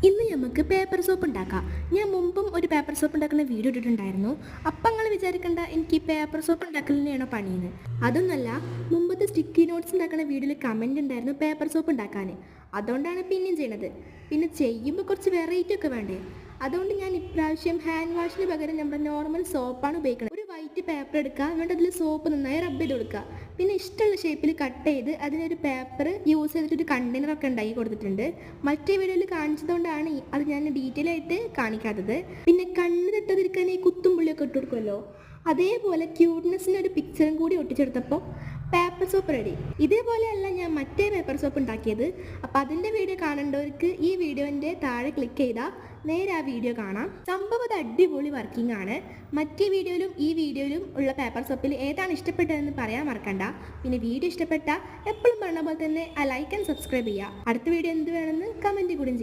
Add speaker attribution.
Speaker 1: ഇന്ന് നമുക്ക് paper soap ഉണ്ടാക്കാം. ഞാൻ മുമ്പും ഒരു പേപ്പർ സോപ്പ് ഉണ്ടാക്കുന്ന വീഡിയോ ഇട്ടിട്ടുണ്ടായിരുന്നു. അപ്പം നിങ്ങൾ വിചാരിക്കേണ്ട എനിക്ക് ഈ പേപ്പർ സോപ്പ് ഉണ്ടാക്കലിനെയാണോ പണിയെന്ന്. അതൊന്നല്ല, മുമ്പത്തെ സ്റ്റിക്കി നോട്ട്സ് ഉണ്ടാക്കുന്ന വീഡിയോയിൽ കമൻറ്റ് ഉണ്ടായിരുന്നു പേപ്പർ സോപ്പ് ഉണ്ടാക്കാൻ. അതുകൊണ്ടാണ് പിന്നെയും ചെയ്യണത്. പിന്നെ ചെയ്യുമ്പോൾ കുറച്ച് വെറൈറ്റി ഒക്കെ വേണ്ടേ. അതുകൊണ്ട് ഞാൻ ഇപ്രാവശ്യം ഹാൻഡ് വാഷിന് പകരം നമ്മുടെ നോർമൽ സോപ്പാണ് ഉപയോഗിക്കുന്നത്. ഒരു വൈറ്റ് പേപ്പർ എടുക്കുക, എന്നിട്ട് അതിൽ സോപ്പ് നന്നായി റബ്ബ് ചെയ്ത് കൊടുക്കുക. പിന്നെ ഇഷ്ടമുള്ള ഷേപ്പിൽ കട്ട് ചെയ്ത് അതിനൊരു പേപ്പർ യൂസ് ചെയ്തിട്ടൊരു കണ്ടെയ്നറൊക്കെ ഉണ്ടാക്കി കൊടുത്തിട്ടുണ്ട്. മറ്റേ വീഡിയോയിൽ കാണിച്ചതുകൊണ്ടാണ് അത് ഞാൻ ഡീറ്റെയിൽ ആയിട്ട് കാണിക്കാത്തത്. പിന്നെ കണ്ണ് തട്ടാതിരിക്കാൻ ഈ കുത്തും പുള്ളിയൊക്കെ ഇട്ട് കൊടുക്കുമല്ലോ, അതേപോലെ ക്യൂട്ട്നെസ്സിന് ഒരു പിക്ചറും കൂടി ഒട്ടിച്ചെടുത്തപ്പോൾ പേപ്പർ സോപ്പ് റെഡി. ഇതേപോലെയല്ല ഞാൻ മറ്റേ പേപ്പർ സോപ്പ് ഉണ്ടാക്കിയത്. അപ്പോൾ അതിൻ്റെ വീഡിയോ കാണേണ്ടവർക്ക് ഈ വീഡിയോൻ്റെ താഴെ ക്ലിക്ക് ചെയ്താൽ നേരെ ആ വീഡിയോ കാണാം. സംഭവം അത് അടിപൊളി വർക്കിംഗ് ആണ്. മറ്റേ വീഡിയോയിലും ഈ വീഡിയോയിലും ഉള്ള പേപ്പർ സോപ്പിൽ ഏതാണ് ഇഷ്ടപ്പെട്ടതെന്ന് പറയാൻ മറക്കണ്ട. പിന്നെ വീഡിയോ ഇഷ്ടപ്പെട്ടാൽ എപ്പോഴും പറഞ്ഞ പോലെ തന്നെ ആ ലൈക്ക് ആൻഡ് സബ്സ്ക്രൈബ് ചെയ്യുക. അടുത്ത വീഡിയോ എന്ത് വേണമെന്ന് കമൻറ്റ് കൂടി ചെയ്യുക.